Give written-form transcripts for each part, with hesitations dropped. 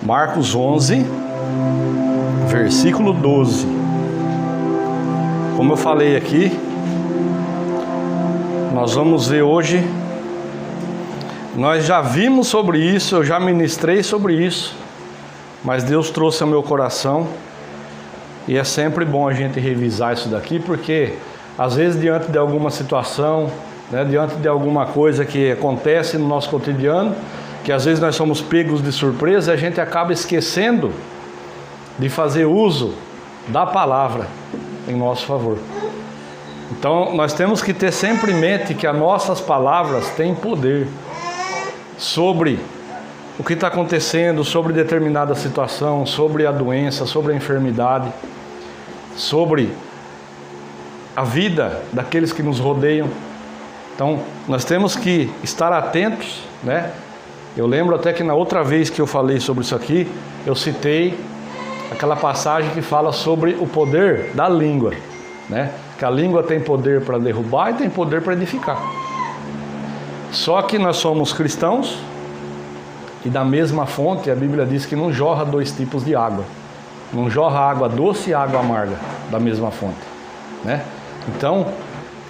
Marcos 11, versículo 12. Como eu falei aqui, nós vamos ver hoje, nós já vimos sobre isso, eu já ministrei sobre isso, mas Deus trouxe ao meu coração, e é sempre bom a gente revisar isso daqui, porque às vezes diante de alguma situação, diante de alguma coisa que acontece no nosso cotidiano, que às vezes nós somos pegos de surpresa, a gente acaba esquecendo de fazer uso da palavra em nosso favor. Então nós temos que ter sempre em mente que as nossas palavras têm poder sobre o que está acontecendo, sobre determinada situação, sobre a doença, sobre a enfermidade, sobre a vida daqueles que nos rodeiam. Então nós temos que estar atentos, Eu lembro até que na outra vez que eu falei sobre isso aqui, eu citei aquela passagem que fala sobre o poder da língua, Que a língua tem poder para derrubar e tem poder para edificar. Só que nós somos cristãos e da mesma fonte a Bíblia diz que não jorra dois tipos de água. Não jorra água doce e água amarga da mesma fonte, Então,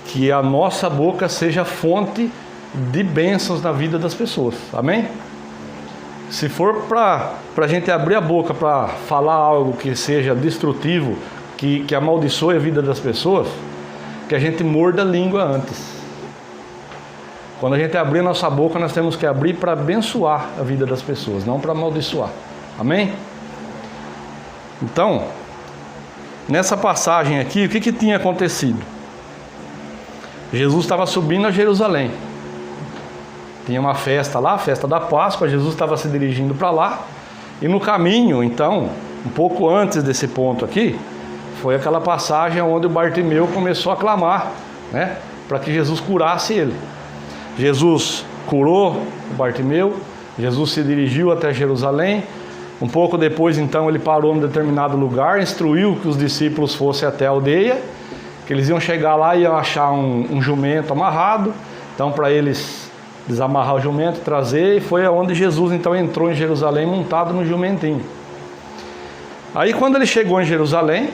que a nossa boca seja fonte de bênçãos na vida das pessoas, amém? Se for para a gente abrir a boca para falar algo que seja destrutivo, que amaldiçoe a vida das pessoas, que a gente morda a língua antes. Quando a gente abrir a nossa boca, nós temos que abrir para abençoar a vida das pessoas, não para amaldiçoar, amém? Então, nessa passagem aqui, o que tinha acontecido? Jesus estava subindo a Jerusalém. Tinha uma festa lá, a festa da Páscoa, Jesus estava se dirigindo para lá. E no caminho, então, um pouco antes desse ponto aqui, foi aquela passagem onde o Bartimeu começou a clamar, para que Jesus curasse ele. Jesus curou o Bartimeu, Jesus se dirigiu até Jerusalém. Um pouco depois, então, ele parou em determinado lugar, instruiu que os discípulos fossem até a aldeia, que eles iam chegar lá e iam achar um jumento amarrado. Então, para eles desamarrar o jumento, trazer, e foi aonde Jesus então entrou em Jerusalém montado no jumentinho. Aí quando ele chegou em Jerusalém,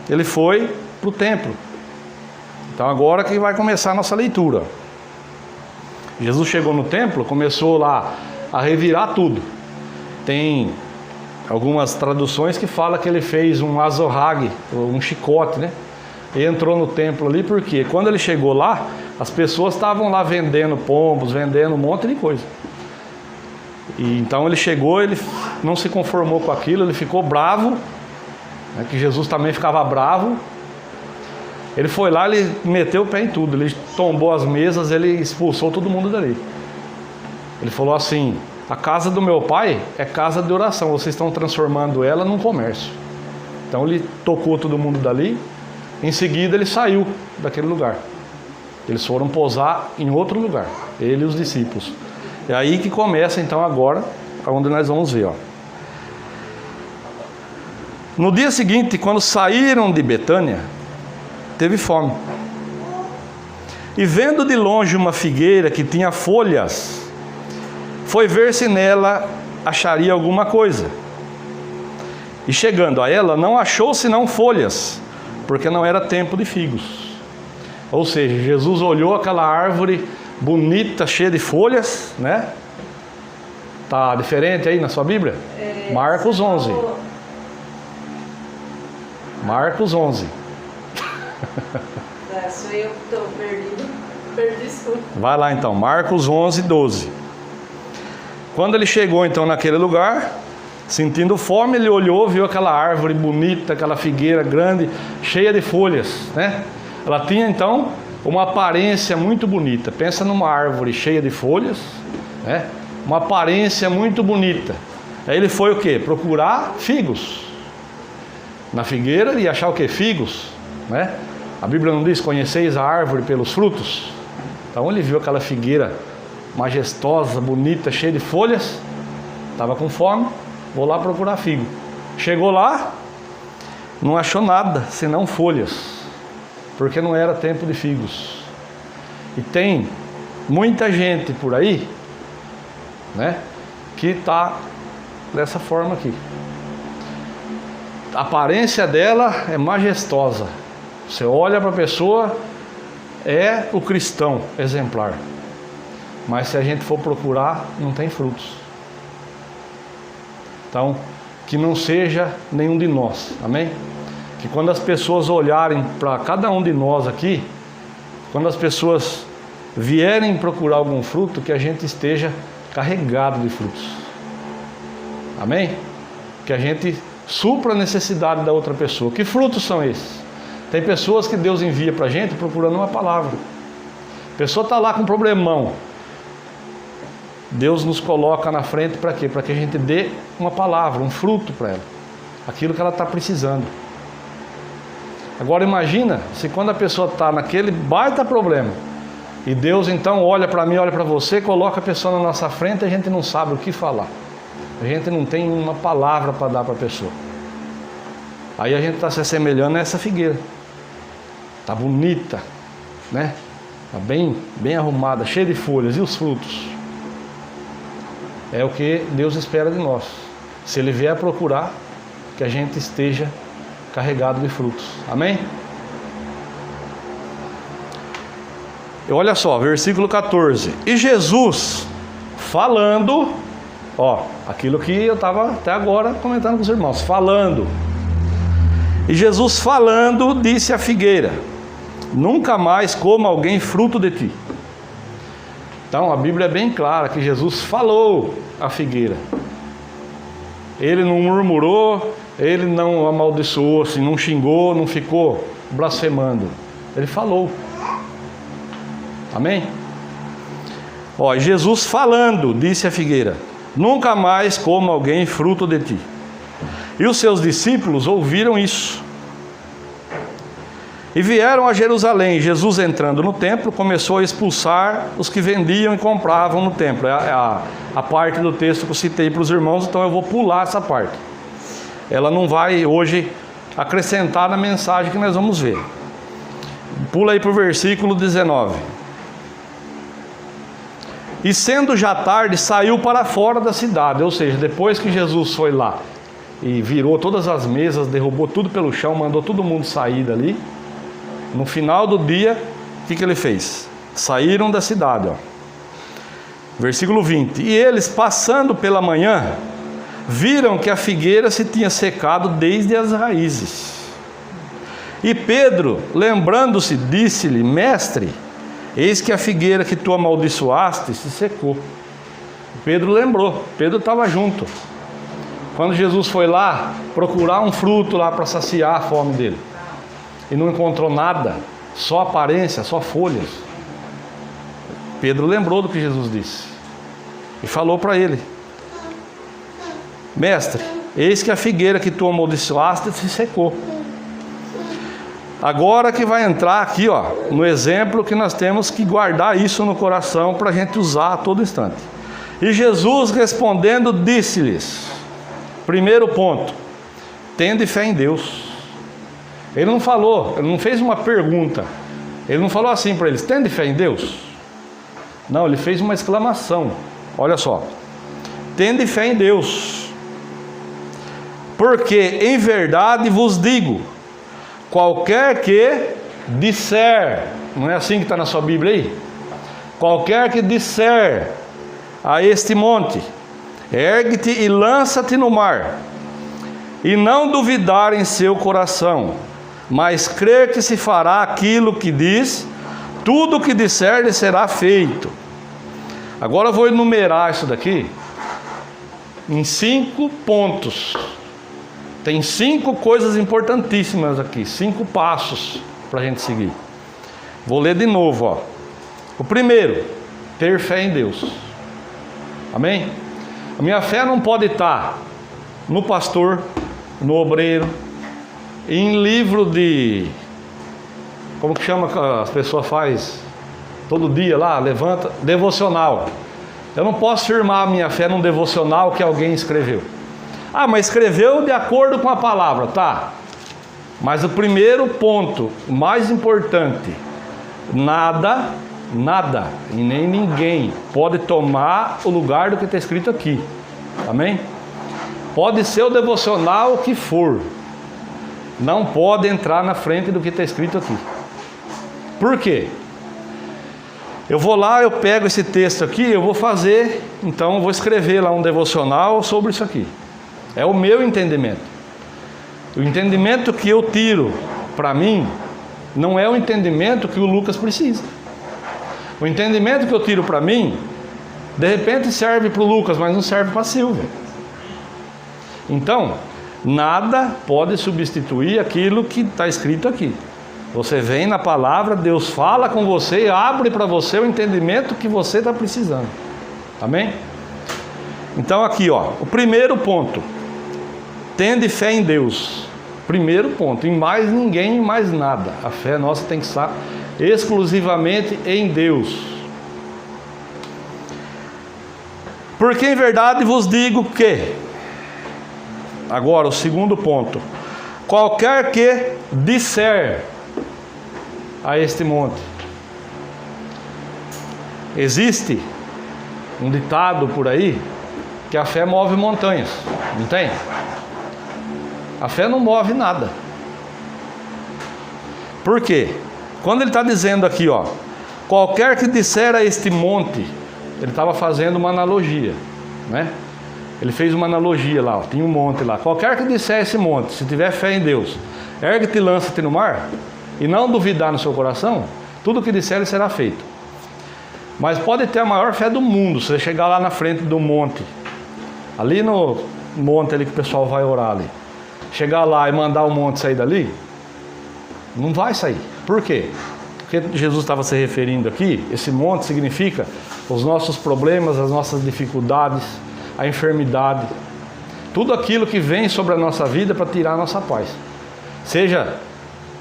ele foi para o templo. Então agora que vai começar a nossa leitura. Jesus chegou no templo, começou lá a revirar tudo. Tem algumas traduções que falam que ele fez um azorrague, um chicote, E entrou no templo ali, porque quando ele chegou lá, as pessoas estavam lá vendendo pombos, vendendo um monte de coisa. E então ele chegou, ele não se conformou com aquilo, ele ficou bravo, que Jesus também ficava bravo. Ele foi lá, ele meteu o pé em tudo, ele tombou as mesas, ele expulsou todo mundo dali. Ele falou assim: a casa do meu pai é casa de oração, vocês estão transformando ela num comércio. Então ele tocou todo mundo dali. Em seguida ele saiu daquele lugar. Eles foram posar em outro lugar, ele e os discípulos. É aí que começa então agora, onde nós vamos ver. No dia seguinte, quando saíram de Betânia, teve fome. E vendo de longe uma figueira que tinha folhas, foi ver se nela acharia alguma coisa. E chegando a ela, não achou senão folhas, porque não era tempo de figos. Ou seja, Jesus olhou aquela árvore bonita, cheia de folhas, Tá diferente aí na sua Bíblia? Marcos 11. Marcos 11. Sou eu que estou perdi isso. Vai lá então, Marcos 11, 12. Quando ele chegou então naquele lugar, sentindo fome, ele olhou, viu aquela árvore bonita, aquela figueira grande, cheia de folhas, Ela tinha então uma aparência muito bonita. Pensa numa árvore cheia de folhas, uma aparência muito bonita. Aí ele foi o quê? Procurar figos. Na figueira ele ia achar o quê? Figos, A Bíblia não diz: conheceis a árvore pelos frutos? Então ele viu aquela figueira majestosa, bonita, cheia de folhas. Estava com fome, vou lá procurar figo. Chegou lá, não achou nada senão folhas, porque não era tempo de figos. E tem muita gente por aí, que está dessa forma aqui. A aparência dela é majestosa. Você olha para a pessoa, é o cristão exemplar. Mas se a gente for procurar, não tem frutos. Então, que não seja nenhum de nós, amém? Que quando as pessoas olharem para cada um de nós aqui, quando as pessoas vierem procurar algum fruto, que a gente esteja carregado de frutos, amém? Que a gente supra a necessidade da outra pessoa. Que frutos são esses? Tem pessoas que Deus envia para a gente procurando uma palavra. A pessoa está lá com um problemão, Deus nos coloca na frente para quê? Para que a gente dê uma palavra, um fruto para ela, aquilo que ela está precisando. Agora imagina se quando a pessoa está naquele baita problema, e Deus então olha para mim, olha para você, coloca a pessoa na nossa frente e a gente não sabe o que falar. A gente não tem uma palavra para dar para a pessoa. Aí a gente está se assemelhando a essa figueira. Está bonita, né? Está bem arrumada, cheia de folhas. E os frutos? É o que Deus espera de nós. Se Ele vier procurar, que a gente esteja carregado de frutos. Amém? E olha só, versículo 14. E Jesus falando, aquilo que eu estava até agora comentando com os irmãos, falando. E Jesus falando, disse à figueira: nunca mais coma alguém fruto de ti. Então a Bíblia é bem clara que Jesus falou à figueira. Ele não murmurou, ele não amaldiçoou, assim, não xingou, não ficou blasfemando. Ele falou. Amém? Jesus falando, disse à figueira: nunca mais coma alguém fruto de ti. E os seus discípulos ouviram isso. E vieram a Jerusalém. Jesus, entrando no templo, começou a expulsar os que vendiam e compravam no templo. É a parte do texto que eu citei para os irmãos, então eu vou pular essa parte. Ela não vai hoje acrescentar na mensagem que nós vamos ver. Pula aí para o versículo 19. E sendo já tarde, saiu para fora da cidade. Ou seja, depois que Jesus foi lá e virou todas as mesas, derrubou tudo pelo chão, mandou todo mundo sair dali. No final do dia, o que ele fez? Saíram da cidade, Versículo 20. E eles, passando pela manhã, viram que a figueira se tinha secado desde as raízes. E Pedro, lembrando-se, disse-lhe: mestre, eis que a figueira que tu amaldiçoaste se secou. Pedro lembrou, Pedro estava junto. Quando Jesus foi lá procurar um fruto lá para saciar a fome dele, e não encontrou nada, só aparência, só folhas, Pedro lembrou do que Jesus disse e falou para ele: mestre, eis que a figueira que tu amaldiçoaste se secou. Agora que vai entrar aqui, no exemplo que nós temos que guardar isso no coração para a gente usar a todo instante. E Jesus, respondendo, disse-lhes: primeiro ponto, tende fé em Deus. Ele não falou, ele não fez uma pergunta, ele não falou assim para eles: tende fé em Deus? Não, ele fez uma exclamação. Olha só: tende fé em Deus, porque em verdade vos digo, qualquer que disser, não é assim que está na sua Bíblia aí? Qualquer que disser a este monte: ergue-te e lança-te no mar, e não duvidar em seu coração, mas crer que se fará aquilo que diz, tudo o que disser lhe será feito. Agora eu vou enumerar isso daqui em 5 pontos. Tem 5 coisas importantíssimas aqui, 5 passos para a gente seguir. Vou ler de novo, O primeiro, ter fé em Deus. Amém? A minha fé não pode estar no pastor, no obreiro, em livro de... Como que chama que as pessoas faz todo dia lá, levanta, devocional. Eu não posso firmar a minha fé num devocional que alguém escreveu. Ah, mas escreveu de acordo com a palavra, tá? Mas o primeiro ponto, mais importante, nada e nem ninguém pode tomar o lugar do que está escrito aqui. Amém? Pode ser o devocional que for, não pode entrar na frente do que está escrito aqui. Por quê? Eu vou lá, eu pego esse texto aqui, eu vou fazer, então eu vou escrever lá um devocional sobre isso aqui. É o meu entendimento. O entendimento que eu tiro para mim não é o entendimento que o Lucas precisa. O entendimento que eu tiro para mim, de repente serve para o Lucas, mas não serve para a Silvia. Então, nada pode substituir aquilo que está escrito aqui. Você vem na palavra, Deus fala com você e abre para você o entendimento que você está precisando. Amém? Então aqui, ó, o primeiro ponto. Tende fé em Deus. Primeiro ponto. Em mais ninguém, em mais nada. A fé nossa tem que estar exclusivamente em Deus. Porque em verdade vos digo que... Agora, o segundo ponto. Qualquer que disser a este monte. Existe um ditado por aí que a fé move montanhas, não tem? A fé não move nada. Por quê? Quando ele está dizendo aqui, ó, qualquer que disser a este monte, ele estava fazendo uma analogia, né? Ele fez uma analogia lá, ó, tinha um monte lá. Qualquer que disser a esse monte, se tiver fé em Deus, ergue-te e lança-te no mar, e não duvidar no seu coração, tudo o que disser ele será feito. Mas pode ter a maior fé do mundo, se você chegar lá na frente do monte, ali no monte ali que o pessoal vai orar ali, chegar lá e mandar o monte sair dali, não vai sair. Por quê? Porque Jesus estava se referindo aqui, esse monte significa os nossos problemas, as nossas dificuldades, a enfermidade, tudo aquilo que vem sobre a nossa vida para tirar a nossa paz. Seja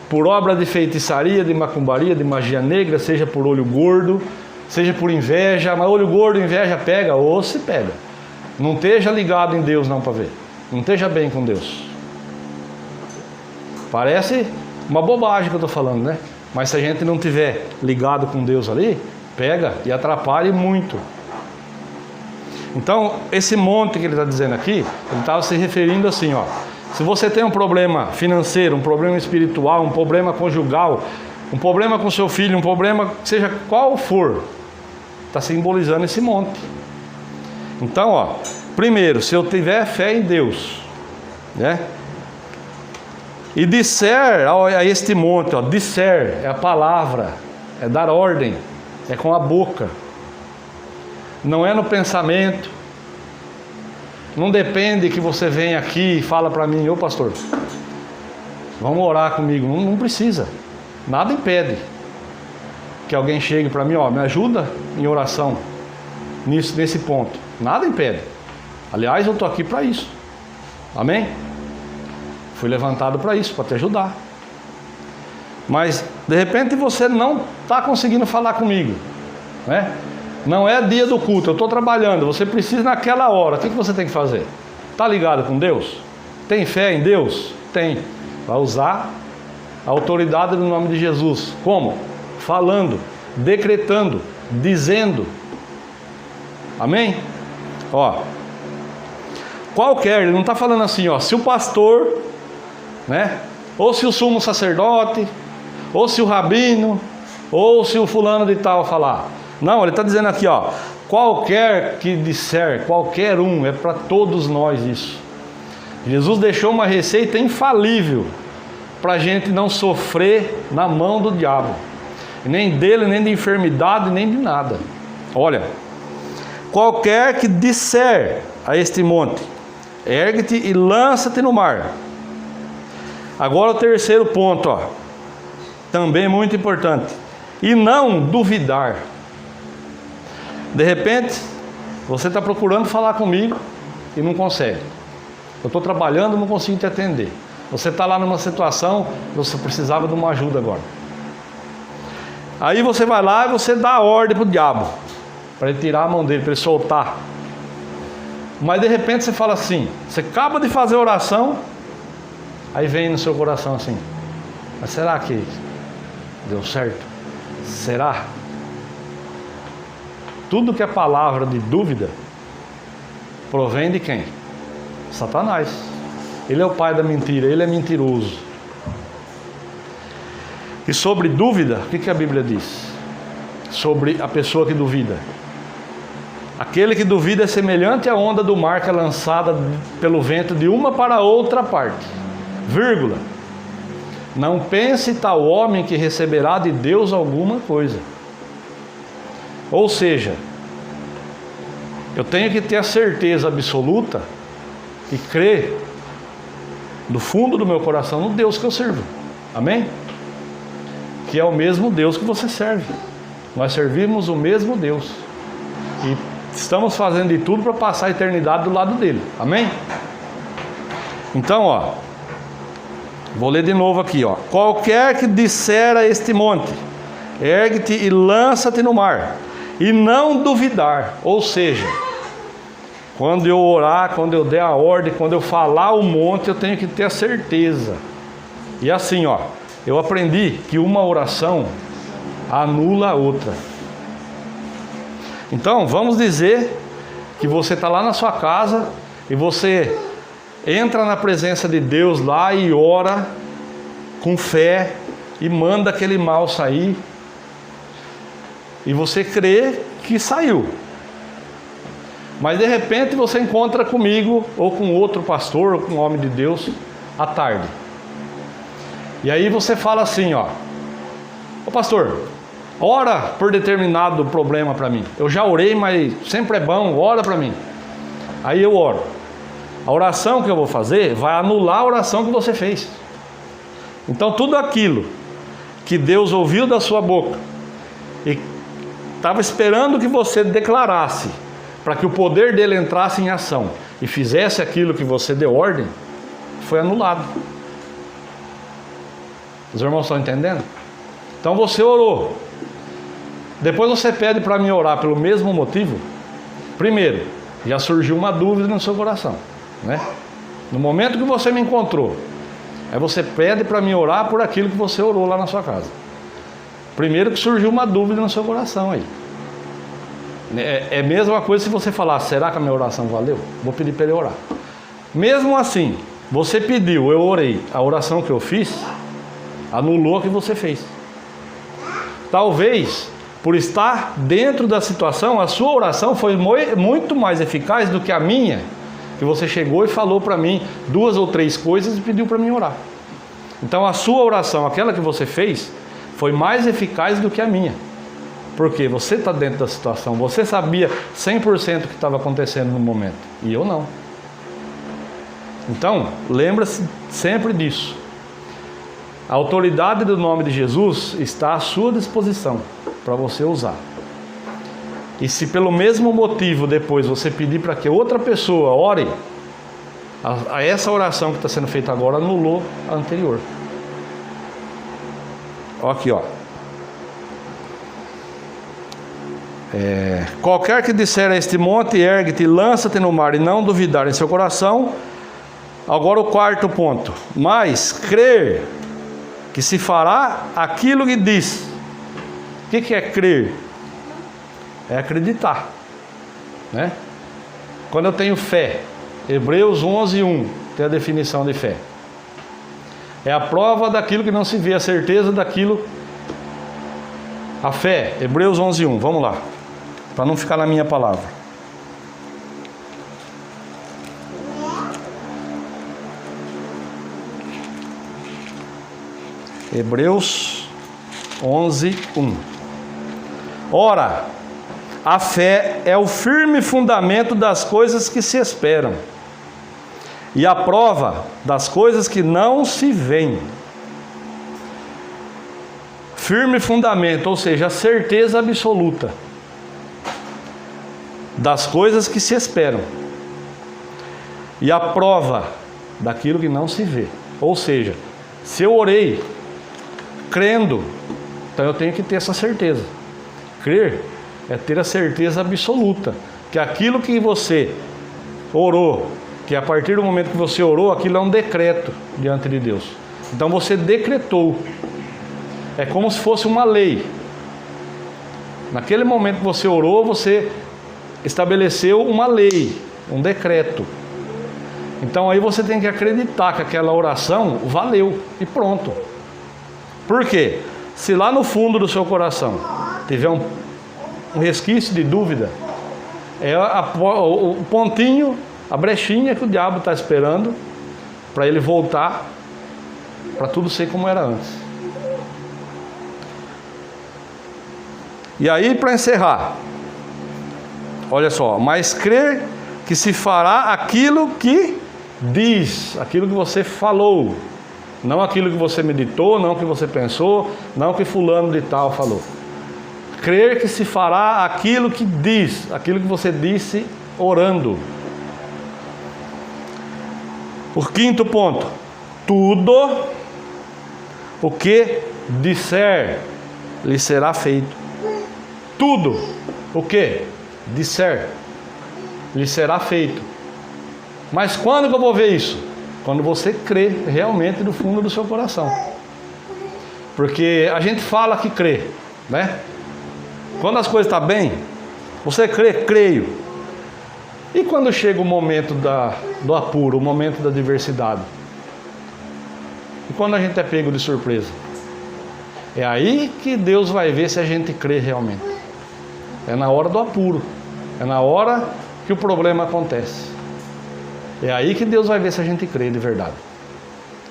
por obra de feitiçaria, de macumbaria, de magia negra, seja por olho gordo, seja por inveja, mas olho gordo, inveja pega, ou se pega. Não esteja ligado em Deus não para ver. Não esteja bem com Deus. Parece uma bobagem que eu estou falando, né? Mas se a gente não tiver ligado com Deus ali, pega e atrapalha muito. Então, esse monte que ele está dizendo aqui, ele estava se referindo assim, ó. Se você tem um problema financeiro, um problema espiritual, um problema conjugal, um problema com seu filho, um problema, seja qual for, está simbolizando esse monte. Então, ó, primeiro, se eu tiver fé em Deus, né? E disser a este monte, ó, disser é a palavra, é dar ordem, é com a boca, não é no pensamento. Não depende que você venha aqui e fala para mim, ô pastor, vamos orar comigo. Não precisa, nada impede que alguém chegue para mim, ó, me ajuda em oração nesse ponto. Nada impede. Aliás, eu estou aqui para isso. Amém? Fui levantado para isso, para te ajudar. Mas, de repente, você não está conseguindo falar comigo, né? Não é dia do culto, eu estou trabalhando, você precisa naquela hora. O que você tem que fazer? Está ligado com Deus? Tem fé em Deus? Tem. Vai usar a autoridade no nome de Jesus. Como? Falando, decretando, dizendo. Amém? Ó, qualquer, ele não está falando assim, ó, se o pastor, né? Ou se o sumo sacerdote, ou se o rabino, ou se o fulano de tal falar. Não, ele está dizendo aqui, ó, qualquer que disser, qualquer um, é para todos nós isso. Jesus deixou uma receita infalível para a gente não sofrer na mão do diabo, nem dele, nem de enfermidade, nem de nada. Olha, qualquer que disser a este monte, ergue-te e lança-te no mar. Agora o terceiro ponto, ó, também muito importante, e não duvidar. De repente, você está procurando falar comigo e não consegue. Eu estou trabalhando e não consigo te atender. Você está lá numa situação, você precisava de uma ajuda agora. Aí você vai lá e você dá a ordem para o diabo, para ele tirar a mão dele, para ele soltar. Mas de repente você fala assim, você acaba de fazer a oração, aí vem no seu coração assim, mas será que deu certo? Será? Tudo que é palavra de dúvida provém de quem? Satanás. Ele é o pai da mentira, ele é mentiroso. E sobre dúvida, o que a Bíblia diz? Sobre a pessoa que duvida. Aquele que duvida é semelhante à onda do mar que é lançada pelo vento de uma para outra parte. Vírgula. Não pense tal homem que receberá de Deus alguma coisa. Ou seja, eu tenho que ter a certeza absoluta e crer do fundo do meu coração no Deus que eu sirvo. Amém? Que é o mesmo Deus que você serve. Nós servimos o mesmo Deus. E estamos fazendo de tudo para passar a eternidade do lado dele. Amém? Então, ó, vou ler de novo aqui, ó. Qualquer que disser a este monte, ergue-te e lança-te no mar, e não duvidar. Ou seja, quando eu orar, quando eu der a ordem, quando eu falar o monte, eu tenho que ter a certeza. E assim, ó, eu aprendi que uma oração anula a outra. Então, vamos dizer que você está lá na sua casa e você entra na presença de Deus lá e ora com fé e manda aquele mal sair. E você crê que saiu. Mas de repente você encontra comigo ou com outro pastor ou com um homem de Deus à tarde. E aí você fala assim, ó: ô pastor, ora por determinado problema para mim. Eu já orei, mas sempre é bom, ora para mim. Aí eu oro. A oração que eu vou fazer vai anular a oração que você fez. Então tudo aquilo que Deus ouviu da sua boca e estava esperando que você declarasse, para que o poder dele entrasse em ação e fizesse aquilo que você deu ordem, foi anulado. Os irmãos estão entendendo? Então você orou. Depois você pede para mim orar pelo mesmo motivo. Primeiro, já surgiu uma dúvida no seu coração, né? No momento que você me encontrou, aí você pede para mim orar por aquilo que você orou lá na sua casa. Primeiro que surgiu uma dúvida no seu coração aí. É a mesma coisa se você falar: será que a minha oração valeu? Vou pedir para ele orar. Mesmo assim, você pediu, eu orei, a oração que eu fiz anulou o que você fez. Talvez, por estar dentro da situação, a sua oração foi muito mais eficaz do que a minha, que você chegou e falou para mim 2 ou 3 coisas e pediu para mim orar. Então a sua oração, aquela que você fez, foi mais eficaz do que a minha. Porque você está dentro da situação, você sabia 100% o que estava acontecendo no momento, e eu não. Então, lembra-se sempre disso. A autoridade do nome de Jesus está à sua disposição para você usar. E se pelo mesmo motivo depois você pedir para que outra pessoa ore, a essa oração que está sendo feita agora anulou a anterior. Aqui, ó. Qualquer que disser a este monte, ergue-te e lança-te no mar, e não duvidar em seu coração. Agora o 4º ponto. Mas crer que se fará aquilo que diz. O que é crer? É acreditar, né? Quando eu tenho fé, Hebreus 11:1 tem a definição de fé. É a prova daquilo que não se vê, a certeza daquilo. A fé, Hebreus 11:1, vamos lá, para não ficar na minha palavra. Hebreus 11:1. Ora, a fé é o firme fundamento das coisas que se esperam e a prova das coisas que não se veem. Firme fundamento, ou seja, a certeza absoluta das coisas que se esperam e a prova daquilo que não se vê. Ou seja, se eu orei crendo, então eu tenho que ter essa certeza. Crer é ter a certeza absoluta que aquilo que você orou, que a partir do momento que você orou, aquilo é um decreto diante de Deus. Então você decretou. É como se fosse uma lei. Naquele momento que você orou, você estabeleceu uma lei, um decreto. Então aí você tem que acreditar que aquela oração valeu e pronto. Por quê? Se lá no fundo do seu coração tiver um resquício de dúvida, é o pontinho, a brechinha que o diabo está esperando para ele voltar, para tudo ser como era antes. E aí, para encerrar, olha só, mas crer que se fará aquilo que diz, aquilo que você falou, não aquilo que você meditou, não o que você pensou, não o que fulano de tal falou. Crer que se fará aquilo que diz, aquilo que você disse orando. O quinto ponto, tudo o que disser lhe será feito. Tudo o que disser lhe será feito. Mas quando que eu vou ver isso? Quando você crê realmente do fundo do seu coração. Porque a gente fala que crê, né? Quando as coisas estão bem, você crê, creio. E quando chega o momento do apuro, o momento da adversidade? E quando a gente é pego de surpresa? É aí que Deus vai ver se a gente crê realmente. É na hora do apuro. É na hora que o problema acontece. É aí que Deus vai ver se a gente crê de verdade.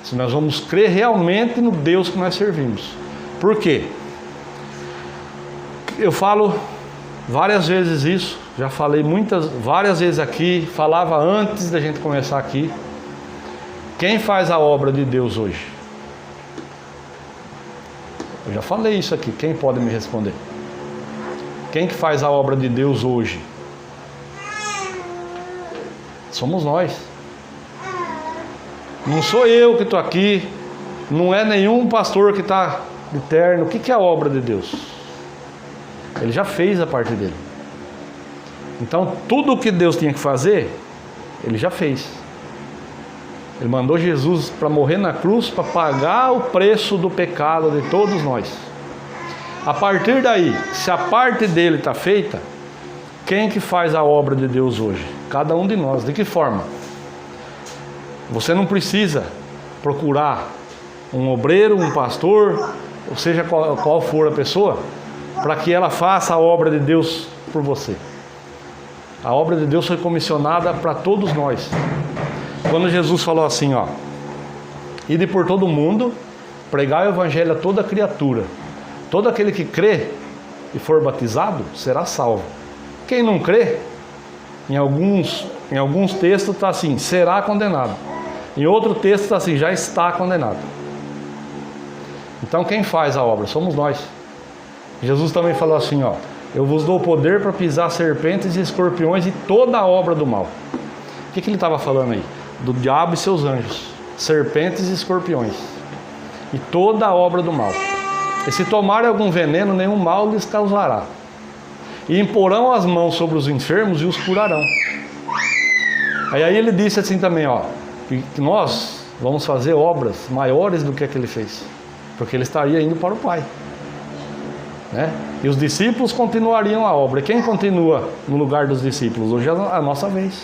Se nós vamos crer realmente no Deus que nós servimos. Por quê? Eu falo várias vezes isso, já falei várias vezes aqui, falava antes da gente começar aqui. Quem faz a obra de Deus hoje? Eu já falei isso aqui, quem pode me responder? Quem que faz a obra de Deus hoje? Somos nós. Não sou eu que estou aqui, não é nenhum pastor que está de terno. O que é a obra de Deus? Ele já fez a parte dele. Então, tudo o que Deus tinha que fazer, Ele já fez. Ele mandou Jesus para morrer na cruz, para pagar o preço do pecado de todos nós. A partir daí, se a parte dele está feita, quem que faz a obra de Deus hoje? Cada um de nós. De que forma? Você não precisa procurar um obreiro, um pastor, ou seja qual for a pessoa, para que ela faça a obra de Deus por você. A obra de Deus foi comissionada para todos nós. Quando Jesus falou assim, ó, ide por todo mundo, pregai o evangelho a toda criatura. Todo aquele que crê e for batizado será salvo. Quem não crê, em alguns textos está assim, será condenado. Em outro texto está assim, já está condenado. Então quem faz a obra? Somos nós. Jesus também falou assim, ó, eu vos dou poder para pisar serpentes e escorpiões e toda a obra do mal. O que ele estava falando aí? Do diabo e seus anjos, serpentes e escorpiões, e toda a obra do mal. E se tomarem algum veneno, nenhum mal lhes causará. E imporão as mãos sobre os enfermos e os curarão. Aí ele disse assim também, ó, que nós vamos fazer obras maiores do que ele fez, porque ele estaria indo para o Pai, né? E os discípulos continuariam a obra. E quem continua no lugar dos discípulos? Hoje é a nossa vez.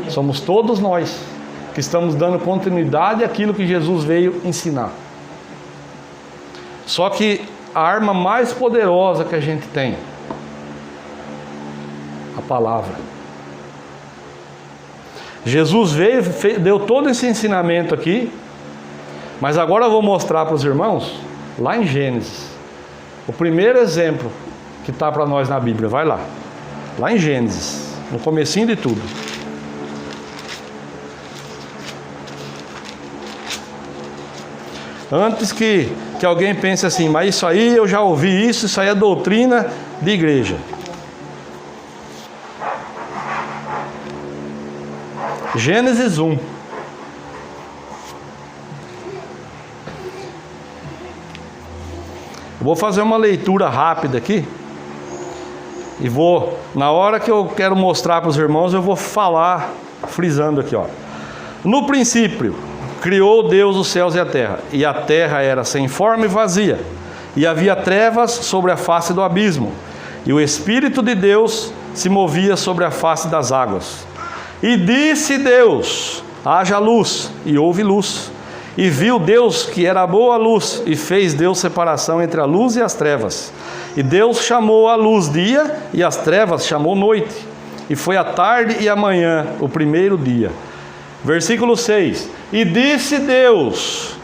Somos todos nós que estamos dando continuidade àquilo que Jesus veio ensinar. Só que a arma mais poderosa que a gente tem, a palavra. Jesus veio, deu todo esse ensinamento aqui, mas agora eu vou mostrar para os irmãos, lá em Gênesis, o primeiro exemplo que está para nós na Bíblia. Vai lá em Gênesis, no comecinho de tudo. Antes que alguém pense assim, mas isso aí eu já ouvi isso aí é doutrina de igreja. Gênesis 1. Eu vou fazer uma leitura rápida aqui. E na hora que eu quero mostrar para os irmãos, eu vou falar, frisando aqui, ó. No princípio, criou Deus os céus e a terra era sem forma e vazia, e havia trevas sobre a face do abismo, e o Espírito de Deus se movia sobre a face das águas. E disse Deus, haja luz, e houve luz. E viu Deus que era boa a luz, e fez Deus separação entre a luz e as trevas. E Deus chamou a luz dia, e as trevas chamou noite. E foi a tarde e a manhã, o primeiro dia. Versículo 6. E disse Deus: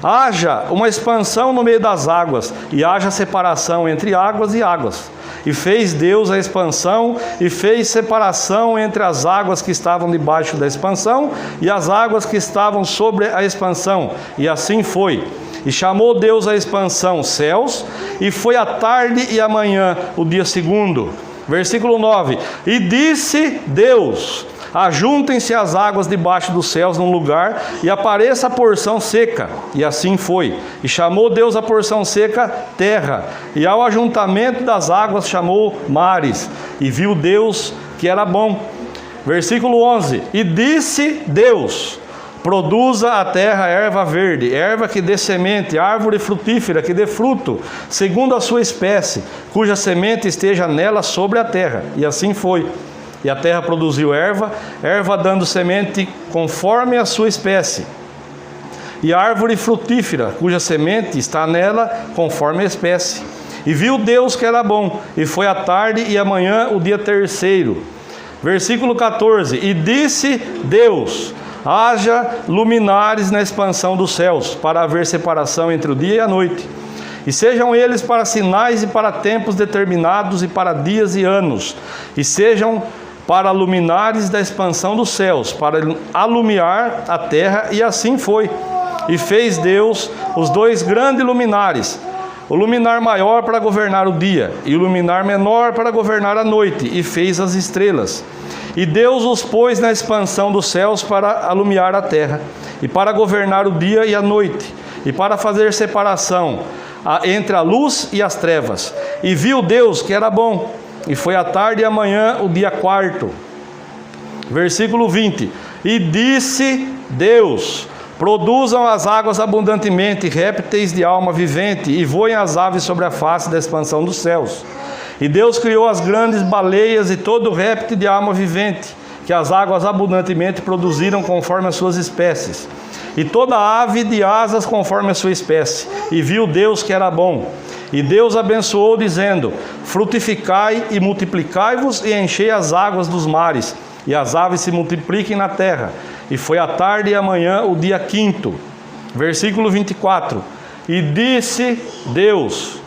haja uma expansão no meio das águas, e haja separação entre águas e águas. E fez Deus a expansão, e fez separação entre as águas que estavam debaixo da expansão, e as águas que estavam sobre a expansão. E assim foi. E chamou Deus a expansão céus, e foi a tarde e a manhã, o dia segundo. Versículo 9. E disse Deus: ajuntem-se as águas debaixo dos céus num lugar, e apareça a porção seca. E assim foi. E chamou Deus a porção seca terra, e ao ajuntamento das águas chamou mares. E viu Deus que era bom. Versículo 11. E disse Deus: produza a terra erva verde, erva que dê semente, árvore frutífera que dê fruto, segundo a sua espécie, cuja semente esteja nela sobre a terra. E assim foi. E a terra produziu erva, erva dando semente conforme a sua espécie, e árvore frutífera, cuja semente está nela conforme a espécie. E viu Deus que era bom, e foi a tarde e a manhã o dia terceiro. Versículo 14. E disse Deus: haja luminares na expansão dos céus, para haver separação entre o dia e a noite. E sejam eles para sinais e para tempos determinados, e para dias e anos. E sejam para luminares da expansão dos céus, para alumiar a terra. E assim foi. E fez Deus os dois grandes luminares, o luminar maior para governar o dia, e o luminar menor para governar a noite. E fez as estrelas. E Deus os pôs na expansão dos céus para alumiar a terra, e para governar o dia e a noite, e para fazer separação entre a luz e as trevas. E viu Deus que era bom. E foi a tarde e a manhã o dia quarto. Versículo 20. E disse Deus: produzam as águas abundantemente, répteis de alma vivente, e voem as aves sobre a face da expansão dos céus. E Deus criou as grandes baleias e todo réptil de alma vivente, que as águas abundantemente produziram conforme as suas espécies, e toda ave de asas conforme a sua espécie. E viu Deus que era bom. E Deus abençoou, dizendo: frutificai e multiplicai-vos, e enchei as águas dos mares, e as aves se multipliquem na terra. E foi a tarde e a manhã o dia quinto. Versículo 24. E disse Deus: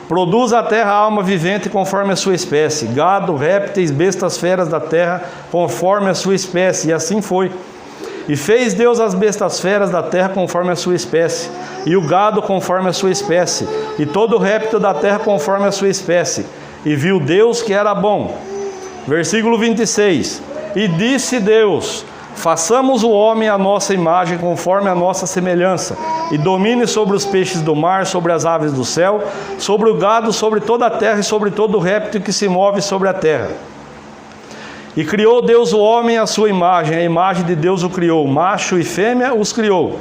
produza a terra alma vivente conforme a sua espécie, gado, répteis, bestas feras da terra conforme a sua espécie. E assim foi. E fez Deus as bestas feras da terra conforme a sua espécie, e o gado conforme a sua espécie, e todo o réptil da terra conforme a sua espécie. E viu Deus que era bom. Versículo 26. E disse Deus: façamos o homem à nossa imagem, conforme a nossa semelhança, e domine sobre os peixes do mar, sobre as aves do céu, sobre o gado, sobre toda a terra, e sobre todo o réptil que se move sobre a terra. E criou Deus o homem à sua imagem, a imagem de Deus o criou, macho e fêmea os criou.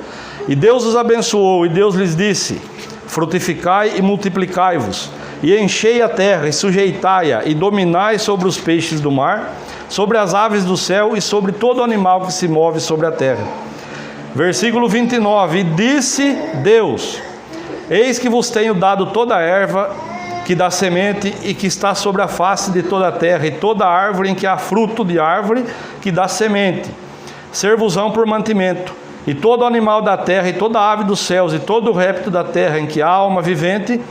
E Deus os abençoou, e Deus lhes disse: frutificai e multiplicai-vos, e enchei a terra, e sujeitai-a, e dominai sobre os peixes do mar, sobre as aves do céu, e sobre todo animal que se move sobre a terra. Versículo 29. E disse Deus: eis que vos tenho dado toda a erva que dá semente e que está sobre a face de toda a terra, e toda árvore em que há fruto de árvore que dá semente, ser-vos-ão por mantimento. E todo animal da terra, e toda ave dos céus, e todo o réptil da terra em que há alma vivente,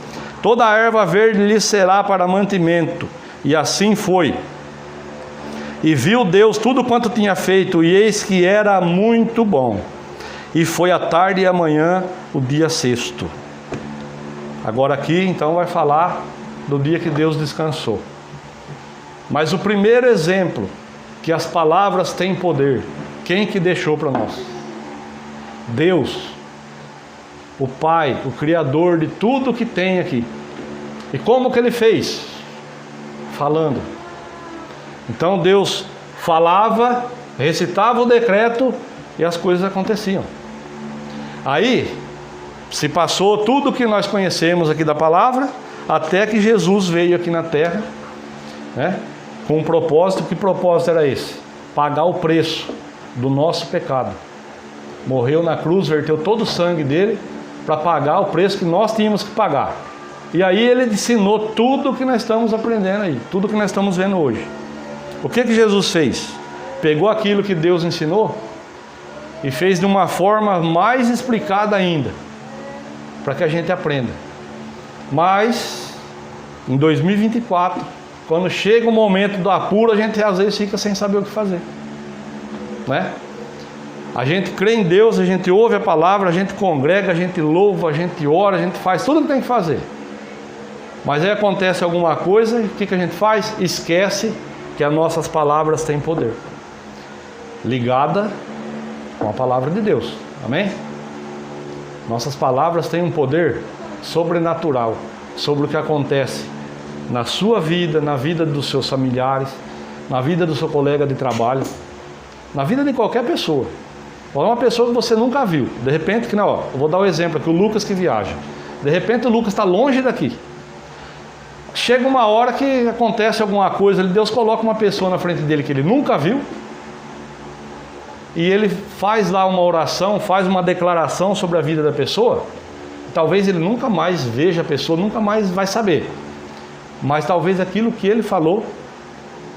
toda a erva verde lhe será para mantimento. E assim foi. E viu Deus tudo quanto tinha feito, e eis que era muito bom. E foi a tarde e a manhã o dia sexto. Agora aqui então vai falar do dia que Deus descansou. Mas o primeiro exemplo que as palavras têm poder, quem que deixou para nós? Deus, o Pai, o Criador de tudo que tem aqui. E como que Ele fez? Falando. Então Deus falava, recitava o decreto e as coisas aconteciam. Aí se passou tudo o que nós conhecemos aqui da palavra, até que Jesus veio aqui na terra, né, com um propósito. Que propósito era esse? Pagar o preço do nosso pecado. Morreu na cruz, verteu todo o sangue dele para pagar o preço que nós tínhamos que pagar. E aí ele ensinou tudo o que nós estamos aprendendo aí, tudo que nós estamos vendo hoje. O que Jesus fez? Pegou aquilo que Deus ensinou e fez de uma forma mais explicada ainda, para que a gente aprenda. Mas, em 2024, quando chega o momento do apuro, a gente às vezes fica sem saber o que fazer, né? A gente crê em Deus, a gente ouve a palavra, a gente congrega, a gente louva, a gente ora, a gente faz tudo o que tem que fazer. Mas aí acontece alguma coisa, e o que a gente faz? Esquece que as nossas palavras têm poder, ligada com a palavra de Deus, amém? Nossas palavras têm um poder sobrenatural sobre o que acontece na sua vida, na vida dos seus familiares, na vida do seu colega de trabalho, na vida de qualquer pessoa. Ou uma pessoa que você nunca viu, de repente, que não, ó, eu vou dar um exemplo aqui, o Lucas que viaja. De repente o Lucas está longe daqui. Chega uma hora que acontece alguma coisa, Deus coloca uma pessoa na frente dele que ele nunca viu, e ele faz lá uma oração, faz uma declaração sobre a vida da pessoa. Talvez ele nunca mais veja a pessoa, nunca mais vai saber. Mas talvez aquilo que ele falou,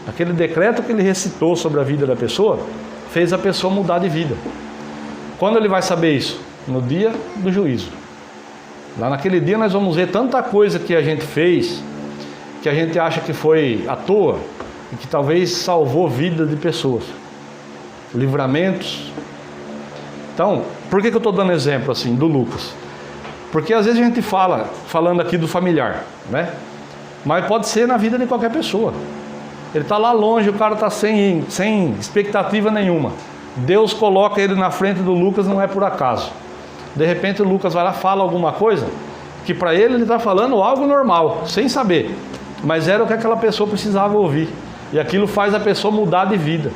aquele decreto que ele recitou sobre a vida da pessoa, fez a pessoa mudar de vida. Quando ele vai saber isso? No dia do juízo. Lá naquele dia nós vamos ver tanta coisa que a gente fez, que a gente acha que foi à toa, e que talvez salvou vida de pessoas. Livramentos. Então, por que eu estou dando exemplo assim do Lucas? Porque às vezes a gente falando aqui do familiar, né? Mas pode ser na vida de qualquer pessoa. Ele está lá longe, o cara está sem expectativa nenhuma. Deus coloca ele na frente do Lucas, não é por acaso. De repente o Lucas vai lá, fala alguma coisa, que para ele está falando algo normal, sem saber. Mas era o que aquela pessoa precisava ouvir. E aquilo faz a pessoa mudar de vida.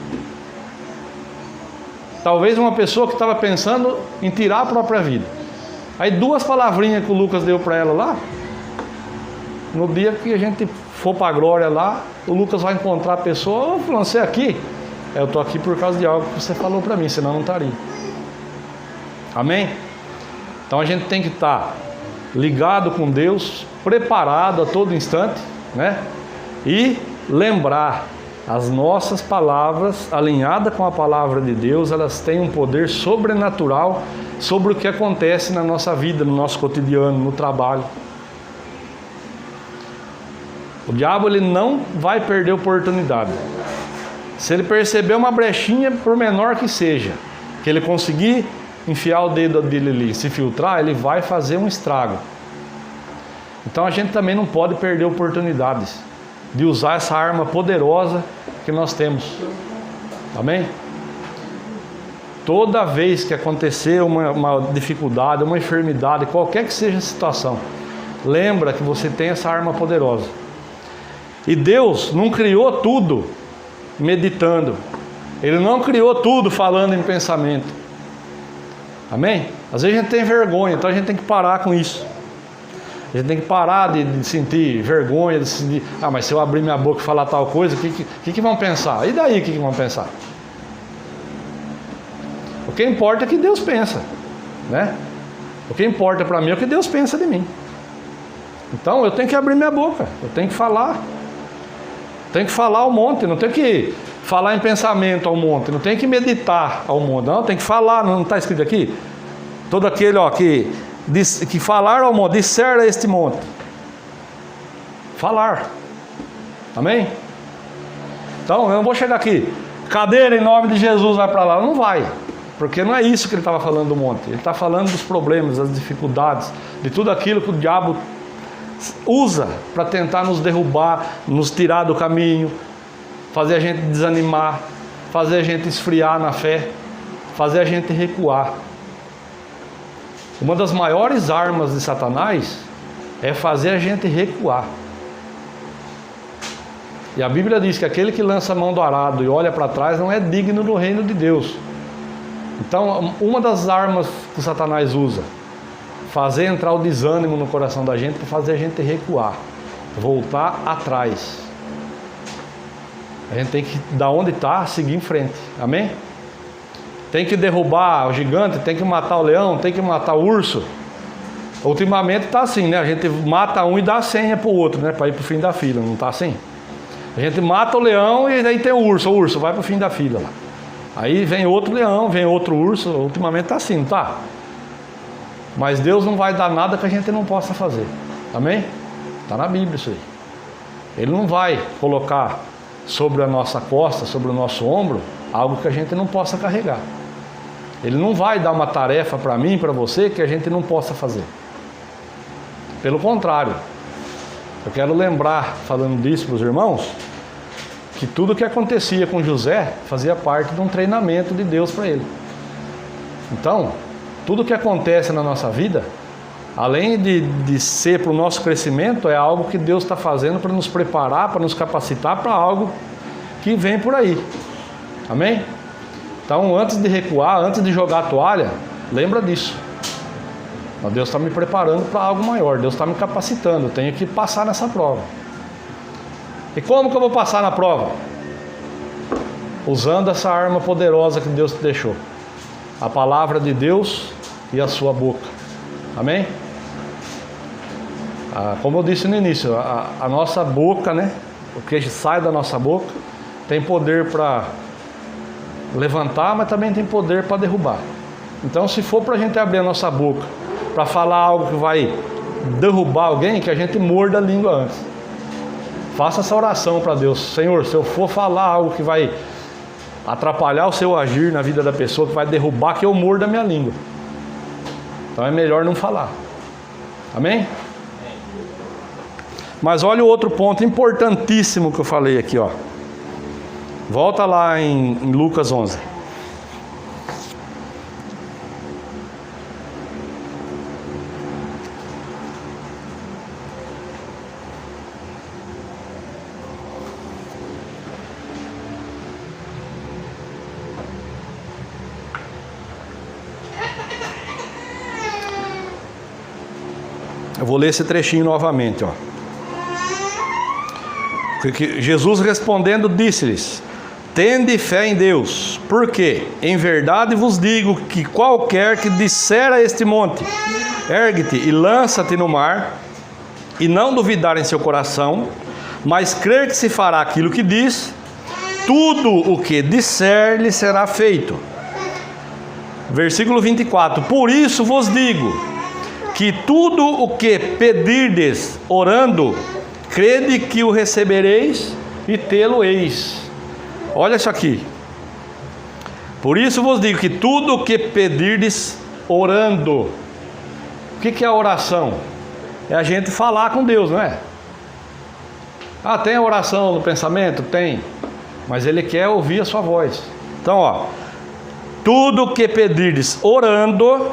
Talvez uma pessoa que estava pensando em tirar a própria vida. Aí 2 palavrinhas que o Lucas deu para ela lá, no dia que a gente for para a glória lá, o Lucas vai encontrar a pessoa, ô, você aqui? Eu estou aqui por causa de algo que você falou para mim, senão não estaria. Amém? Então a gente tem que estar ligado com Deus, preparado a todo instante, né? E lembrar, as nossas palavras, alinhadas com a palavra de Deus, elas têm um poder sobrenatural sobre o que acontece na nossa vida, no nosso cotidiano, no trabalho. O diabo, ele não vai perder oportunidade. Se ele perceber uma brechinha, por menor que seja, que ele conseguir enfiar o dedo dele ali, se filtrar, ele vai fazer um estrago. Então a gente também não pode perder oportunidades de usar essa arma poderosa que nós temos. Amém? Toda vez que acontecer uma dificuldade, uma enfermidade, qualquer que seja a situação, lembra que você tem essa arma poderosa. E Deus não criou tudo meditando. Ele não criou tudo falando em pensamento. Amém? Às vezes a gente tem vergonha, então a gente tem que parar com isso. A gente tem que parar de sentir vergonha, de sentir, mas se eu abrir minha boca e falar tal coisa, o que vão pensar? E daí o que vão pensar? O que importa é que Deus pensa, né? O que importa para mim é o que Deus pensa de mim. Então eu tenho que abrir minha boca, eu tenho que falar. Tenho que falar ao monte, não tenho que falar em pensamento ao monte, não tenho que meditar ao monte, não, tem que falar, não está escrito aqui? Todo aquele que falar ao monte, disser a este monte. Falar. Amém? Então eu não vou chegar aqui, cadeira em nome de Jesus vai para lá, não vai. Porque não é isso que ele estava falando do monte. Ele está falando dos problemas, das dificuldades, de tudo aquilo que o diabo usa para tentar nos derrubar, nos tirar do caminho, fazer a gente desanimar, fazer a gente esfriar na fé, fazer a gente recuar. Uma das maiores armas de Satanás é fazer a gente recuar. E a Bíblia diz que aquele que lança a mão do arado e olha para trás não é digno do reino de Deus. Então, uma das armas que Satanás usa, fazer entrar o desânimo no coração da gente, para fazer a gente recuar, voltar atrás. A gente tem que, da onde está, seguir em frente. Amém? tem que derrubar o gigante, tem que matar o leão, tem que matar o urso. Ultimamente está assim, né? A gente mata um e dá a senha para o outro, né? Para ir para o fim da fila, não está assim? A gente mata o leão e aí tem o urso vai para o fim da fila lá. Aí vem outro leão, vem outro urso, ultimamente está assim, não está? Mas Deus não vai dar nada que a gente não possa fazer, amém? Está na Bíblia isso aí. Ele não vai colocar sobre a nossa costa, sobre o nosso ombro, algo que a gente não possa carregar. Ele não vai dar uma tarefa para mim, para você, que a gente não possa fazer. Pelo contrário, eu quero lembrar, falando disso para os irmãos, que tudo que acontecia com José fazia parte de um treinamento de Deus para ele. Então, tudo que acontece na nossa vida, além de ser para o nosso crescimento, é algo que Deus está fazendo para nos preparar, para nos capacitar para algo que vem por aí. Amém? Então, antes de recuar, antes de jogar a toalha, lembra disso. Deus está me preparando para algo maior, Deus está me capacitando, eu tenho que passar nessa prova. E como que eu vou passar na prova? Usando essa arma poderosa que Deus te deixou. A palavra de Deus e a sua boca. Amém? Como eu disse no início, a nossa boca, né? O que sai da nossa boca tem poder para levantar, mas também tem poder para derrubar. Então, se for para a gente abrir a nossa boca para falar algo que vai derrubar alguém, que a gente morda a língua antes. Faça essa oração para Deus. Senhor, se eu for falar algo que vai atrapalhar o seu agir na vida da pessoa, que vai derrubar, que eu morda a minha língua. Então é melhor não falar. Amém? Mas olha o outro ponto importantíssimo que eu falei aqui, ó. Volta lá em Lucas 11. Eu vou ler esse trechinho novamente, ó. Jesus respondendo disse-lhes: tende fé em Deus, porque em verdade vos digo que qualquer que disser a este monte, ergue-te e lança-te no mar, e não duvidar em seu coração, mas crer que se fará aquilo que diz, tudo o que disser lhe será feito. Versículo 24: por isso vos digo que tudo o que pedirdes orando, crede que o recebereis e tê-lo-eis. Olha isso aqui. Por isso vos digo que tudo o que pedirdes orando. O que é a oração? É a gente falar com Deus, não é? Tem a oração no pensamento? Tem. Mas Ele quer ouvir a sua voz. Então, ó, tudo o que pedirdes orando,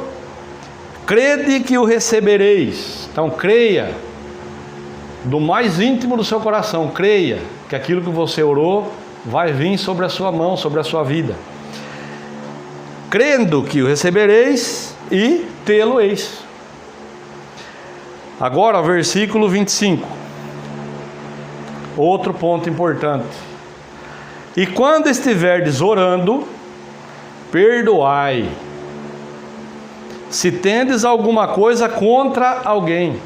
crede que o recebereis. Então creia, do mais íntimo do seu coração, creia que aquilo que você orou vai vir sobre a sua mão, sobre a sua vida. Crendo que o recebereis e tê-lo-eis. Agora, versículo 25. Outro ponto importante. E quando estiverdes orando, perdoai, se tendes alguma coisa contra alguém,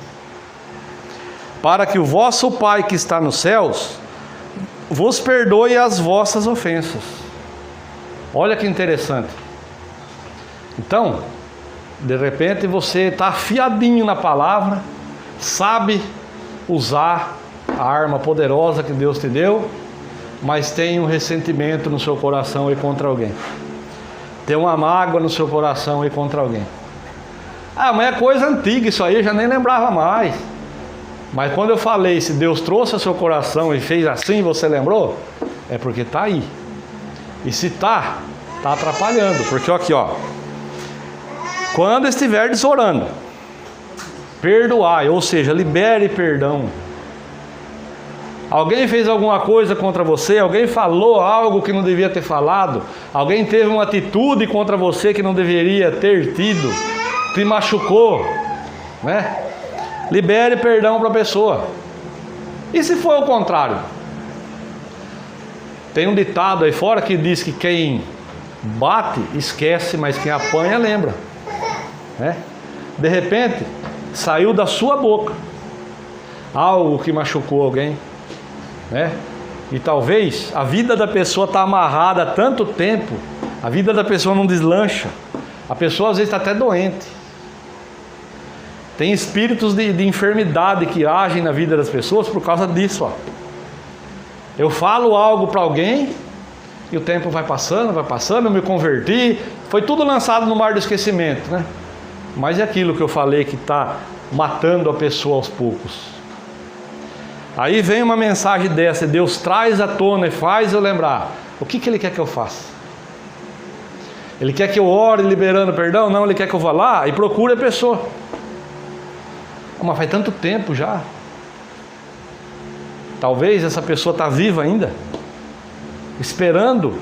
para que o vosso Pai que está nos céus vos perdoe as vossas ofensas. Olha que interessante. Então, de repente você está afiadinho na palavra, sabe usar a arma poderosa que Deus te deu, mas tem um ressentimento no seu coração e contra alguém. Tem uma mágoa no seu coração e contra alguém. Mas é coisa antiga isso aí, eu já nem lembrava mais. Mas quando eu falei, se Deus trouxe ao seu coração e fez assim, você lembrou? É porque está aí. E se está atrapalhando. Porque aqui, ó. Quando estiverdes orando, perdoai, ou seja, libere perdão. Alguém fez alguma coisa contra você, alguém falou algo que não devia ter falado, alguém teve uma atitude contra você que não deveria ter tido, te machucou, né? Libere perdão para a pessoa. E se for o contrário? Tem um ditado aí fora que diz que quem Bate, esquece, mas quem apanha lembra, né? De repente, saiu da sua boca algo que machucou alguém, né? E talvez a vida da pessoa está amarrada há tanto tempo, a vida da pessoa não deslancha, a pessoa às vezes está até doente. Tem espíritos de enfermidade que agem na vida das pessoas por causa disso, ó. Eu falo algo para alguém e o tempo vai passando, eu me converti, foi tudo lançado no mar do esquecimento, né? Mas é aquilo que eu falei que está matando a pessoa aos poucos. Aí vem uma mensagem dessa, Deus traz à tona e faz eu lembrar. O que Ele quer que eu faça? Ele quer que eu ore liberando perdão? Não, Ele quer que eu vá lá e procure a pessoa. Mas faz tanto tempo já. Talvez essa pessoa está viva ainda, esperando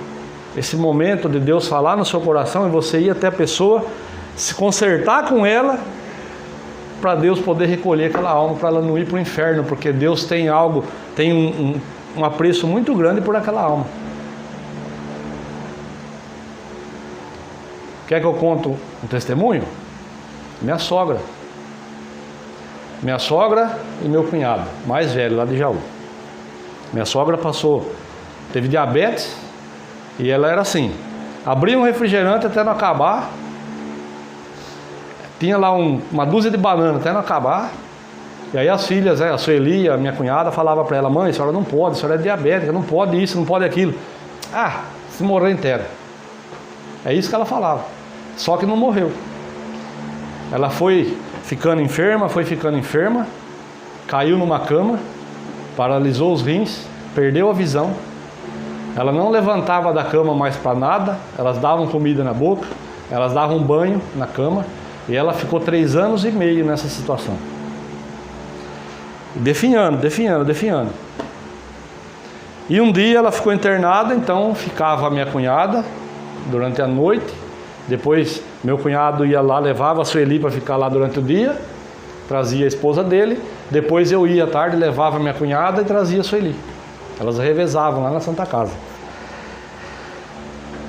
esse momento de Deus falar no seu coração e você ir até a pessoa, se consertar com ela, para Deus poder recolher aquela alma, para ela não ir para o inferno, porque Deus tem algo, tem um apreço muito grande por aquela alma. Quer que eu conte um testemunho? Minha sogra e meu cunhado, mais velho, lá de Jaú. Minha sogra teve diabetes e ela era assim, abria um refrigerante até não acabar, tinha lá uma dúzia de banana até não acabar, e aí as filhas, a Sueli, a minha cunhada, falava para ela, mãe, a senhora não pode, a senhora é diabética, não pode isso, não pode aquilo. Ah, se morrer inteira. É isso que ela falava, só que não morreu. Ela foi ficando enferma, caiu numa cama, paralisou os rins, perdeu a visão. Ela não levantava da cama mais para nada, elas davam comida na boca, elas davam banho na cama, e ela ficou 3 anos e meio nessa situação. Definhando. E um dia ela ficou internada, então ficava a minha cunhada durante a noite, depois meu cunhado ia lá, levava a Sueli para ficar lá durante o dia, trazia a esposa dele, depois eu ia à tarde, levava a minha cunhada e trazia a Sueli. Elas revezavam lá na Santa Casa.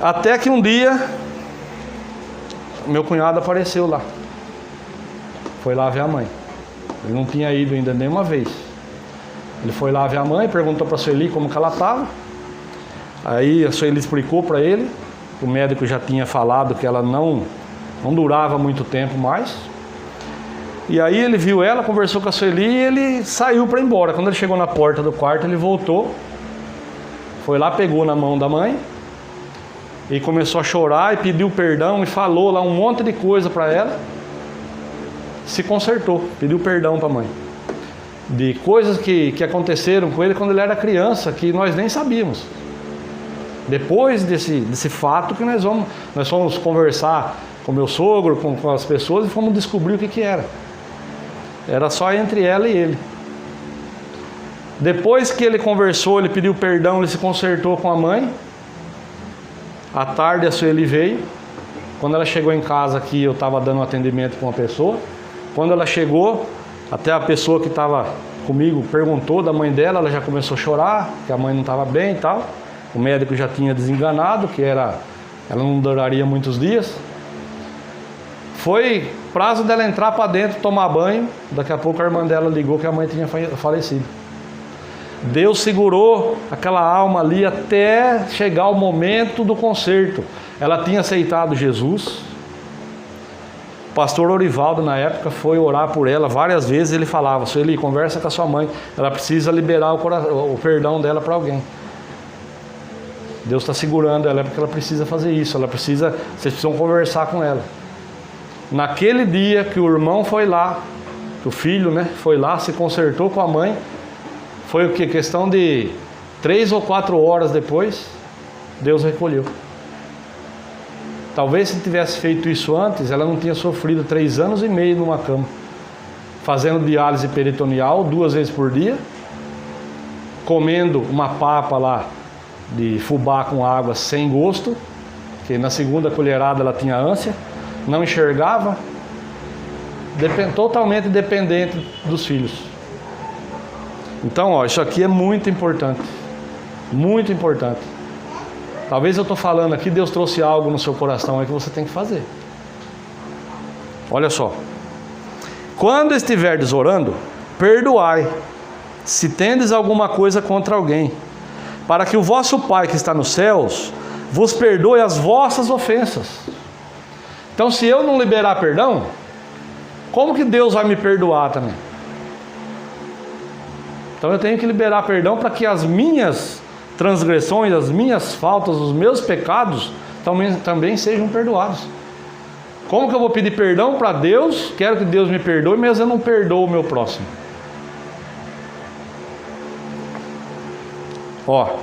Até que um dia, meu cunhado apareceu lá. Foi lá ver a mãe. Ele não tinha ido ainda nenhuma vez. Ele foi lá ver a mãe, perguntou para a Sueli como que ela estava. Aí a Sueli explicou para ele. O médico já tinha falado que ela não durava muito tempo mais. E aí ele viu ela, conversou com a Sueli e ele saiu para ir embora. Quando ele chegou na porta do quarto, ele voltou. Foi lá, pegou na mão da mãe. E começou a chorar e pediu perdão e falou lá um monte de coisa para ela. Se consertou, pediu perdão para a mãe. De coisas que aconteceram com ele quando ele era criança, que nós nem sabíamos. Depois desse fato que nós fomos conversar com meu sogro, com as pessoas, e fomos descobrir o que era. Era só entre ela e ele. Depois que ele conversou, ele pediu perdão, ele se consertou com a mãe. À tarde a Sueli veio. Quando ela chegou em casa aqui, eu estava dando um atendimento com uma pessoa. Quando ela chegou, até a pessoa que estava comigo perguntou da mãe dela, ela já começou a chorar, que a mãe não estava bem e tal. O médico já tinha desenganado, que ela não duraria muitos dias. Foi prazo dela entrar para dentro, tomar banho. Daqui a pouco a irmã dela ligou que a mãe tinha falecido. Deus segurou aquela alma ali até chegar o momento do conserto. Ela tinha aceitado Jesus. O pastor Orivaldo, na época, foi orar por ela várias vezes. Ele falava, Sueli, conversa com a sua mãe. Ela precisa liberar o perdão dela para alguém. Deus está segurando ela porque ela precisa fazer isso. Vocês precisam conversar com ela. Naquele dia que o irmão foi lá, que o filho, foi lá, se consertou com a mãe, foi o que? Questão de 3 ou 4 horas depois, Deus recolheu. Talvez se tivesse feito isso antes, ela não tinha sofrido 3 anos e meio numa cama, fazendo diálise peritoneal 2 vezes por dia, comendo uma papa lá de fubá com água sem gosto, que na segunda colherada ela tinha ânsia, não enxergava, totalmente dependente dos filhos. Então, isso aqui é muito importante. Muito importante. Talvez eu estou falando aqui, Deus trouxe algo no seu coração aí que você tem que fazer. Olha só. Quando estiverdes orando, perdoai, se tendes alguma coisa contra alguém, para que o vosso Pai que está nos céus vos perdoe as vossas ofensas. Então, se eu não liberar perdão, como que Deus vai me perdoar também? Então eu tenho que liberar perdão para que as minhas transgressões, as minhas faltas, os meus pecados também sejam perdoados. Como que eu vou pedir perdão para Deus? Quero que Deus me perdoe, mas eu não perdoo o meu próximo.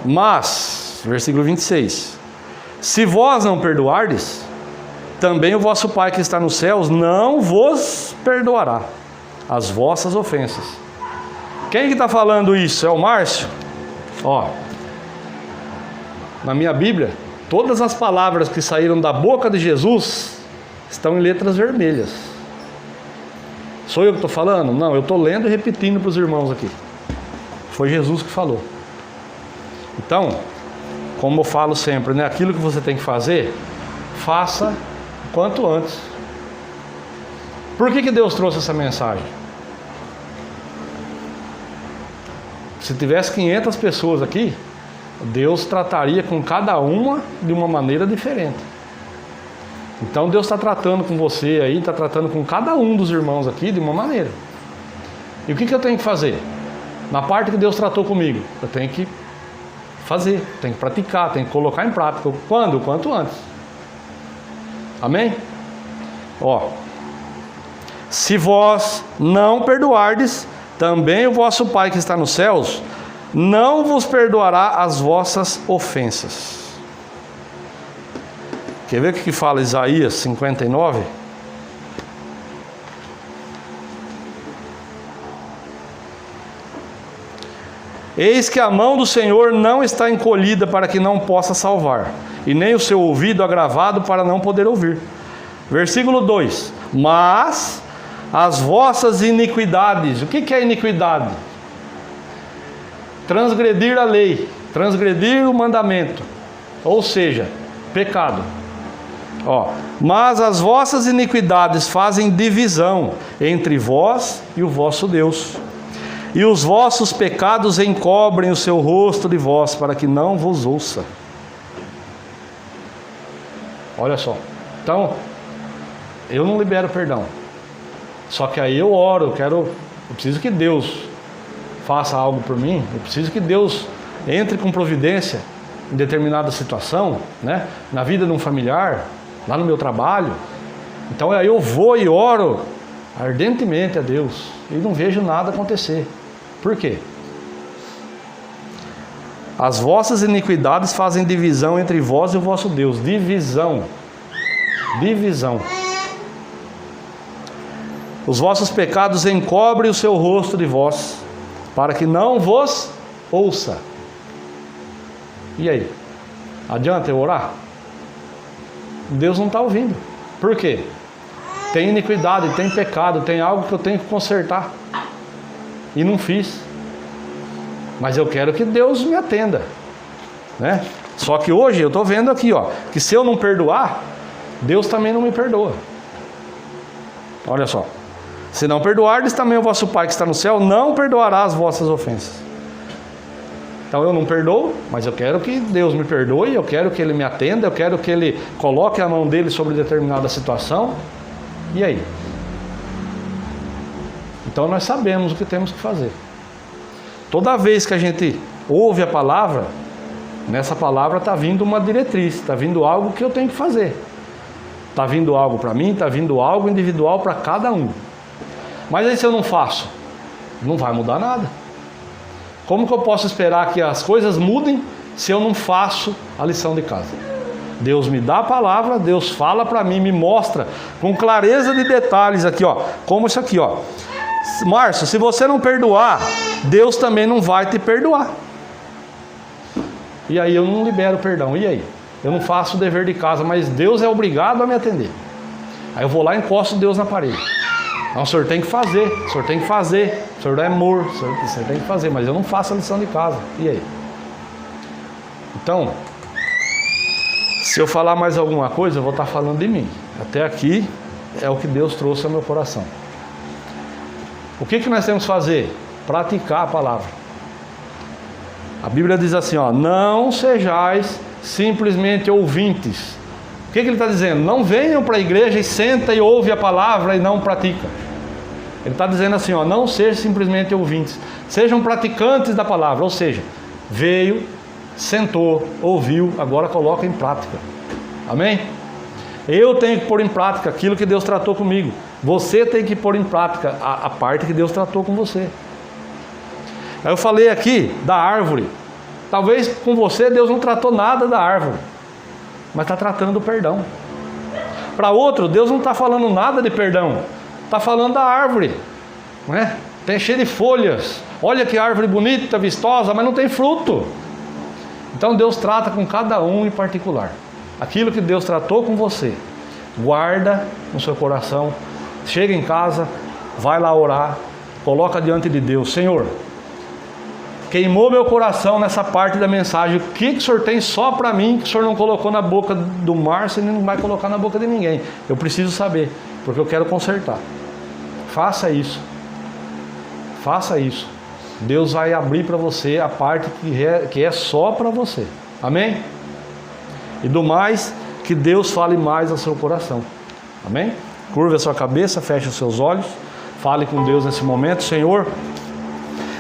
Mas, versículo 26. Se vós não perdoardes, também o vosso Pai que está nos céus não vos perdoará as vossas ofensas. Quem que está falando isso? É o Márcio? Na minha Bíblia, todas as palavras que saíram da boca de Jesus estão em letras vermelhas. Sou eu que estou falando? Não, eu estou lendo e repetindo para os irmãos aqui. Foi Jesus que falou. Então, como eu falo sempre, né? Aquilo que você tem que fazer, faça o quanto antes. Por que Deus trouxe essa mensagem? Se tivesse 500 pessoas aqui, Deus trataria com cada uma de uma maneira diferente. Então Deus está tratando com você aí, está tratando com cada um dos irmãos aqui de uma maneira. E o que eu tenho que fazer? Na parte que Deus tratou comigo, eu tenho que fazer, tenho que praticar, tenho que colocar em prática. Quando? O quanto antes. Amém? Se vós não perdoardes, também o vosso Pai que está nos céus não vos perdoará as vossas ofensas. Quer ver o que fala Isaías 59? Eis que a mão do Senhor não está encolhida para que não possa salvar, e nem o seu ouvido agravado para não poder ouvir. Versículo 2. Mas as vossas iniquidades. O que é iniquidade? Transgredir a lei, transgredir o mandamento, ou seja, pecado. Mas as vossas iniquidades fazem divisão entre vós e o vosso Deus, e os vossos pecados encobrem o seu rosto de vós, para que não vos ouça. Olha só. Então, eu não libero perdão. Só que aí eu oro, eu preciso que Deus faça algo por mim, eu preciso que Deus entre com providência em determinada situação, né? Na vida de um familiar, lá no meu trabalho. Então aí eu vou e oro ardentemente a Deus e não vejo nada acontecer. Por quê? As vossas iniquidades fazem divisão entre vós e o vosso Deus. Divisão. Os vossos pecados encobrem o seu rosto de vós, para que não vos ouça. E aí? Adianta eu orar? Deus não está ouvindo. Por quê? Tem iniquidade, tem pecado, tem algo que eu tenho que consertar. E não fiz. Mas eu quero que Deus me atenda, né? Só que hoje eu estou vendo aqui, que se eu não perdoar, Deus também não me perdoa. Olha só. Se não perdoardes, também o vosso Pai que está no céu não perdoará as vossas ofensas. Então eu não perdoo, mas eu quero que Deus me perdoe, eu quero que Ele me atenda, eu quero que Ele coloque a mão dele sobre determinada situação. E aí? Então nós sabemos o que temos que fazer. Toda vez que a gente ouve a palavra, nessa palavra está vindo uma diretriz, está vindo algo que eu tenho que fazer. Está vindo algo para mim, está vindo algo individual para cada um. Mas aí se eu não faço, não vai mudar nada. Como que eu posso esperar que as coisas mudem se eu não faço a lição de casa? Deus me dá a palavra, Deus fala para mim, me mostra com clareza de detalhes aqui, como isso aqui, Márcio, se você não perdoar, Deus também não vai te perdoar. E aí eu não libero perdão. E aí? Eu não faço o dever de casa, mas Deus é obrigado a me atender. Aí eu vou lá e encosto Deus na parede. Não, o senhor tem que fazer, o senhor tem que fazer, o senhor é amor, o senhor tem que fazer, mas eu não faço a lição de casa. E aí? Então, Se eu falar mais alguma coisa, eu vou estar falando de mim. Até aqui é o que Deus trouxe ao meu coração. O que nós temos que fazer? Praticar a palavra. A Bíblia diz assim, ó, não sejais simplesmente ouvintes. O que ele está dizendo? Não venham para a igreja e senta e ouve a palavra e não pratica. Ele está dizendo assim, ó, não sejam simplesmente ouvintes, sejam praticantes da palavra. Ou seja, veio, sentou, ouviu, agora coloca em prática. Amém? Eu tenho que pôr em prática aquilo que Deus tratou comigo. Você tem que pôr em prática a parte que Deus tratou com você. Aí eu falei aqui da árvore. Talvez com você Deus não tratou nada da árvore, mas está tratando do perdão. Para outro, Deus não está falando nada de perdão, está falando da árvore, não é? Tem cheio de folhas. Olha que árvore bonita, vistosa, mas não tem fruto. Então Deus trata com cada um em particular. Aquilo que Deus tratou com você, guarda no seu coração. Chega em casa, vai lá orar, coloca diante de Deus. Senhor, queimou meu coração nessa parte da mensagem. O que o Senhor tem só para mim, que o Senhor não colocou na boca do Márcio e não vai colocar na boca de ninguém? Eu preciso saber, porque eu quero consertar. Faça isso. Faça isso. Deus vai abrir para você a parte que é só para você. Amém? E do mais, que Deus fale mais ao seu coração. Amém? Curva a sua cabeça, feche os seus olhos. Fale com Deus nesse momento. Senhor,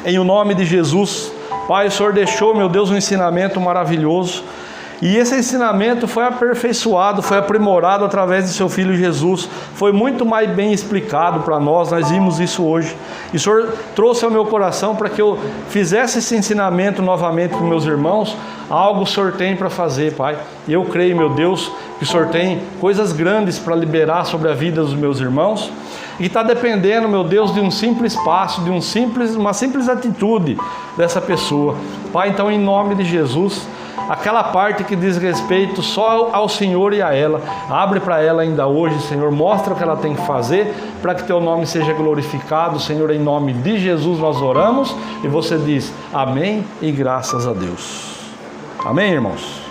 em o nome de Jesus, Pai, o Senhor deixou, meu Deus, um ensinamento maravilhoso. E esse ensinamento foi aperfeiçoado, foi aprimorado através de seu Filho Jesus. Foi muito mais bem explicado para nós vimos isso hoje. E o Senhor trouxe ao meu coração para que eu fizesse esse ensinamento novamente com meus irmãos. Algo o Senhor tem para fazer, Pai. E eu creio, meu Deus, que o Senhor tem coisas grandes para liberar sobre a vida dos meus irmãos. E está dependendo, meu Deus, de um simples passo, de uma simples atitude dessa pessoa. Pai, então, em nome de Jesus, aquela parte que diz respeito só ao Senhor e a ela, abre para ela ainda hoje, Senhor, mostra o que ela tem que fazer para que teu nome seja glorificado. Senhor, em nome de Jesus nós oramos e você diz amém e graças a Deus. Amém, irmãos?